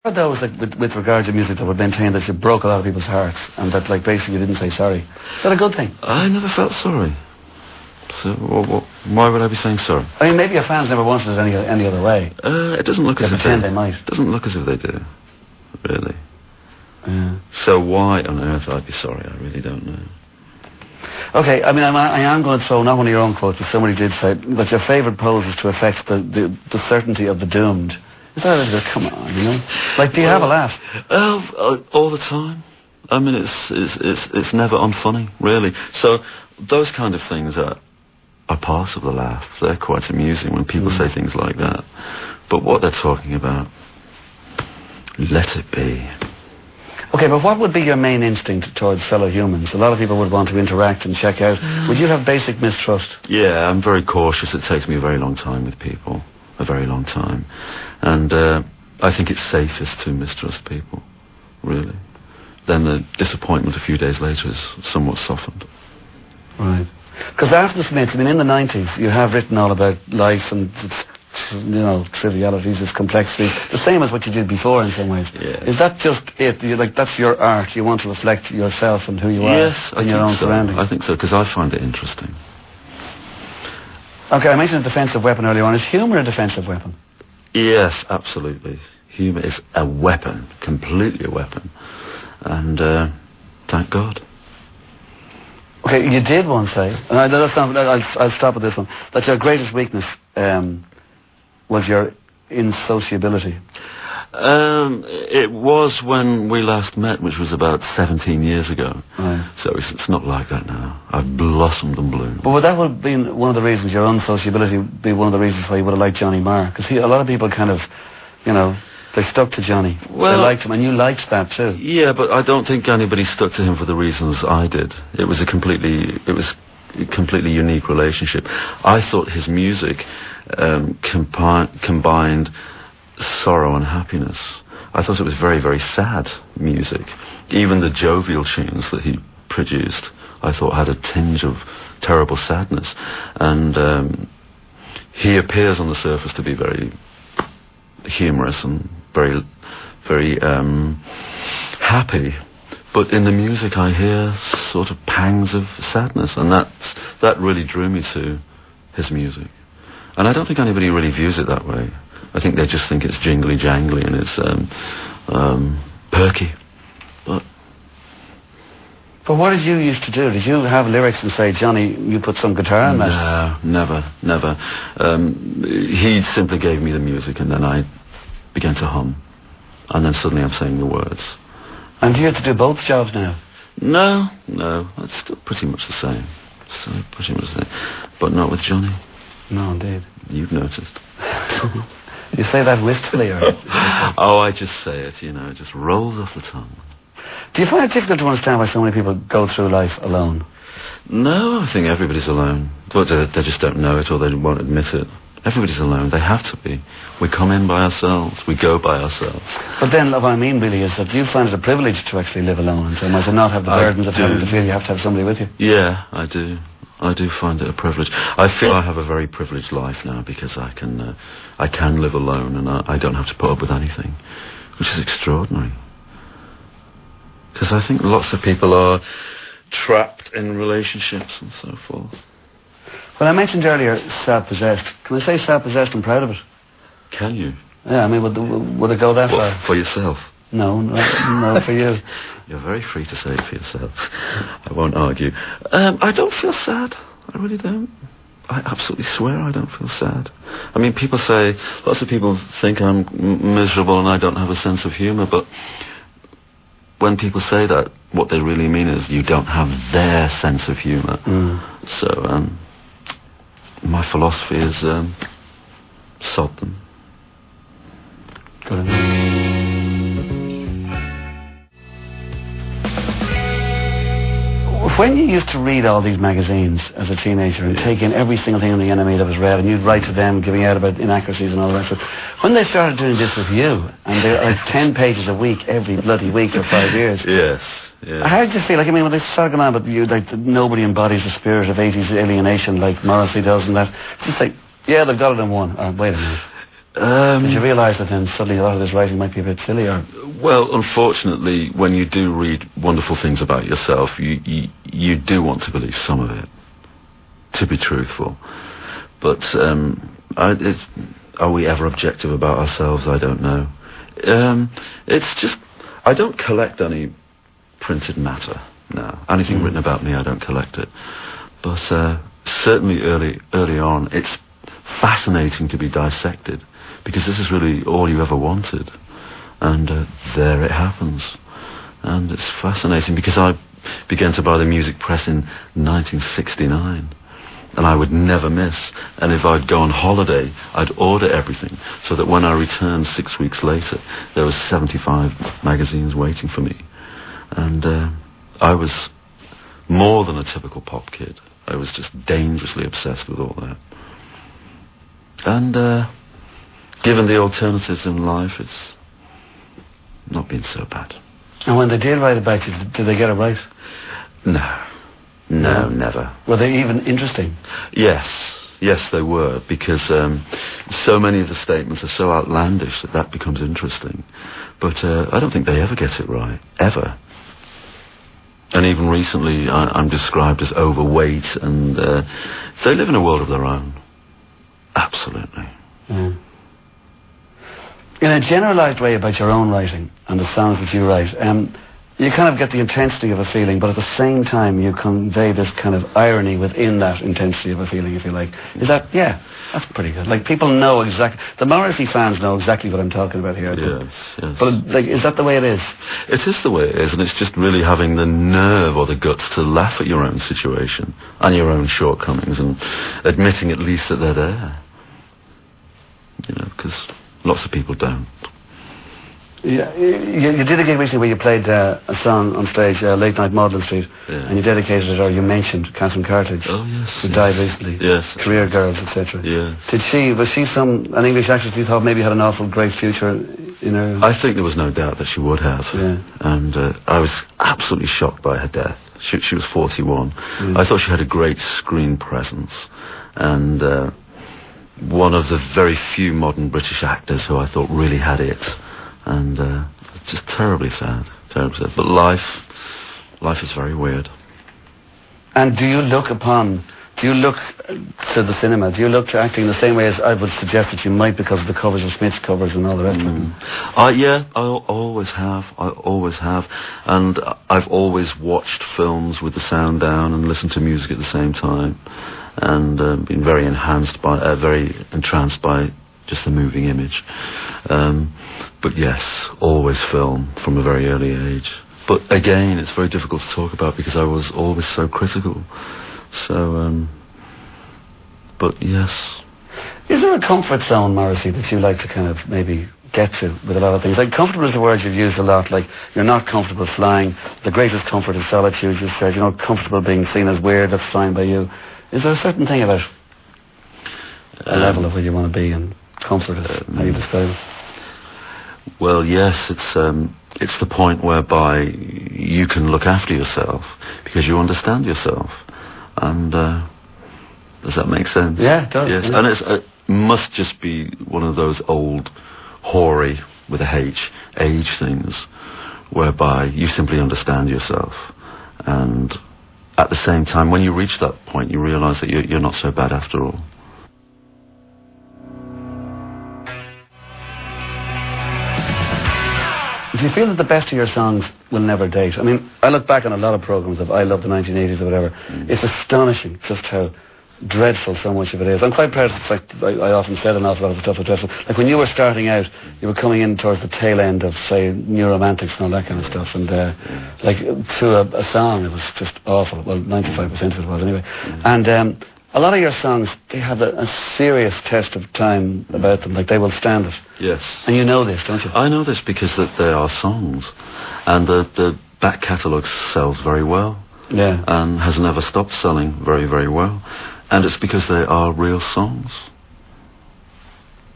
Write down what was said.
That was like with regard to music that would maintain that you broke a lot of people's hearts and that like basically you didn't say sorry. Is that a good thing? I never felt sorry. So why would I be saying sorry? I mean, maybe your fans never wanted it any other way. It doesn't look as if they might. It doesn't look as if they do, really. Yeah. So why on earth I'd be sorry? I really don't know. Okay, I mean, I am going to throw not one of your own quotes, but somebody did say that your favourite pose is to affect the certainty of the doomed. Is that come on, you know? Like, do you have a laugh? All the time. I mean, it's never unfunny, really. So those kind of things are part of the laugh. They're quite amusing when people say things like that. But what they're talking about, let it be. Okay, but what would be your main instinct towards fellow humans? A lot of people would want to interact and check out. Would you have basic mistrust? Yeah, I'm very cautious. It takes me a very long time with people. A very long time. And I think it's safest to mistrust people, really. Then the disappointment a few days later is somewhat softened. Right. Because after the Smiths, I mean, in the 90s, you have written all about life and its, you know, trivialities, its complexities, the same as what you did before in some ways. Yeah. Is that just it? That's your art. You want to reflect yourself and who you are in your own surroundings. I think so, because I find it interesting. Okay, I mentioned a defensive weapon earlier on. Is humour a defensive weapon? Yes, absolutely. Humour is a weapon, completely a weapon. And thank God. Okay, you did once say, and I'll stop at this one, that your greatest weakness was your insociability. It was when we last met, which was about 17 years ago. Right. So it's not like that now. I've blossomed and bloomed. But would that have been one of the reasons, your unsociability would be one of the reasons why you would have liked Johnny Marr? Because a lot of people kind of, you know, they stuck to Johnny. Well, they liked him, and you liked that too. Yeah, but I don't think anybody stuck to him for the reasons I did. It was a completely unique relationship. I thought his music combined sorrow and happiness. I thought it was very, very sad music. Even the jovial tunes that he produced, I thought had a tinge of terrible sadness. And he appears on the surface to be very humorous and very, very happy. But in the music I hear sort of pangs of sadness, and that really drew me to his music. And I don't think anybody really views it that way. I think they just think it's jingly jangly and it's perky. But what did you used to do? Did you have lyrics and say, Johnny, you put some guitar in that? No, never. He simply gave me the music and then I began to hum. And then suddenly I'm saying the words. And do you have to do both jobs now? No, it's still pretty much the same. But not with Johnny. No, indeed. You've noticed. You say that wistfully, or? Oh, I just say it, you know, it just rolls off the tongue. Do you find it difficult to understand why so many people go through life alone? No, I think everybody's alone. But they just don't know it or they won't admit it. Everybody's alone. They have to be. We come in by ourselves. We go by ourselves. But then what I mean really is that you find it a privilege to actually live alone in some ways and not have the burdens of having to feel you have to have somebody with you. Yeah, I do. I do find it a privilege. I feel I have a very privileged life now because I can live alone and I don't have to put up with anything, which is extraordinary. Because I think lots of people are trapped in relationships and so forth. Well, I mentioned earlier self-possessed. Can I say self-possessed and proud of it? Can you? Yeah, I mean, would it go that far? For yourself? No, for you. You're very free to say it for yourself. I won't argue. I don't feel sad. I really don't. I absolutely swear I don't feel sad. I mean, people say, lots of people think I'm miserable and I don't have a sense of humour, but when people say that, what they really mean is you don't have their sense of humour. So, my philosophy is, sod them. Good enough. When you used to read all these magazines as a teenager and take in every single thing on the NME that was read and you'd write to them giving out about inaccuracies and all that stuff, when they started doing this with you and they're like 10 pages a week every bloody week for 5 years. Yes. Yeah. How did you feel? Like, I mean, when they started going on about you, like nobody embodies the spirit of 80s alienation like Morrissey does and that. It's just like, yeah, they've got it in one. Or, wait a minute. Did you realise that then suddenly a lot of this writing might be a bit silly? Or? Well, unfortunately, when you do read wonderful things about yourself, you do want to believe some of it, to be truthful. But are we ever objective about ourselves? I don't know. It's just, I don't collect any printed matter now. Anything written about me, I don't collect it. But certainly early on, it's fascinating to be dissected, because this is really all you ever wanted. And there it happens. And it's fascinating, because I began to buy the music press in 1969. And I would never miss. And if I'd go on holiday, I'd order everything, so that when I returned 6 weeks later, there was 75 magazines waiting for me. And I was more than a typical pop kid. I was just dangerously obsessed with all that. And given the alternatives in life, it's not been so bad. And when they did write about you, did they get it right? No, never. Were they even interesting? Yes, they were, because so many of the statements are so outlandish that becomes interesting. But I don't think they ever get it right, ever. And even recently, I'm described as overweight, and they live in a world of their own. Absolutely. Yeah. In a generalised way about your own writing and the songs that you write, you kind of get the intensity of a feeling, but at the same time you convey this kind of irony within that intensity of a feeling, if you like. Is that, yeah, that's pretty good. Like, people know exactly, the Morrissey fans know exactly what I'm talking about here. Yes. But, like, is that the way it is? It is the way it is, and it's just really having the nerve or the guts to laugh at your own situation and your own shortcomings, and admitting at least that they're there. You know, because lots of people don't. Yeah, you did a gig recently where you played a song on stage, Late Night Magdalen Street, and you dedicated it, or you mentioned Catherine Cartledge, who died recently. Yes. Career Girls, etc. Yes. Was she an English actress you thought maybe had an awful great future in her? I think there was no doubt that she would have. Yeah. And I was absolutely shocked by her death. She was 41. I thought she had a great screen presence, and one of the very few modern British actors who I thought really had it. And just terribly sad. But life is very weird. And do you look to the cinema, do you look to acting the same way as I would suggest that you might, because of the covers of Smith's covers and all the rest of it? Yeah, I always have. And I've always watched films with the sound down and listened to music at the same time, and been very entranced by just the moving image. But yes, always film from a very early age. But again, it's very difficult to talk about because I was always so critical. So, but yes. Is there a comfort zone, Morrissey, that you like to kind of maybe get to with a lot of things? Like, comfortable is a word you've used a lot, like, you're not comfortable flying, the greatest comfort is solitude, you said, you're not comfortable being seen as weird, that's fine by you. Is there a certain thing about a level of where you want to be, and comfort is how you describe it? Well, yes, it's the point whereby you can look after yourself because you understand yourself. And does that make sense? Yeah, it does. Yes, yeah. and it must just be one of those old, hoary, with a H, age things, whereby you simply understand yourself. And at the same time, when you reach that point, you realise that you're not so bad after all. Do you feel that the best of your songs will never date? I mean, I look back on a lot of programmes of I Love the 1980s or whatever. It's astonishing just how dreadful so much of it is. I'm quite proud of the fact that I often said an awful lot of the stuff was dreadful. Like, when you were starting out, you were coming in towards the tail end of, say, New Romantics and all that kind of stuff, and like, to a song, it was just awful. Well, 95% of it was anyway. And a lot of your songs, they have a serious test of time about them. Like, they will stand it. Yes. And you know this, don't you? I know this because they are songs. And the back catalogue sells very well. Yeah. And has never stopped selling very, very well. And it's because they are real songs.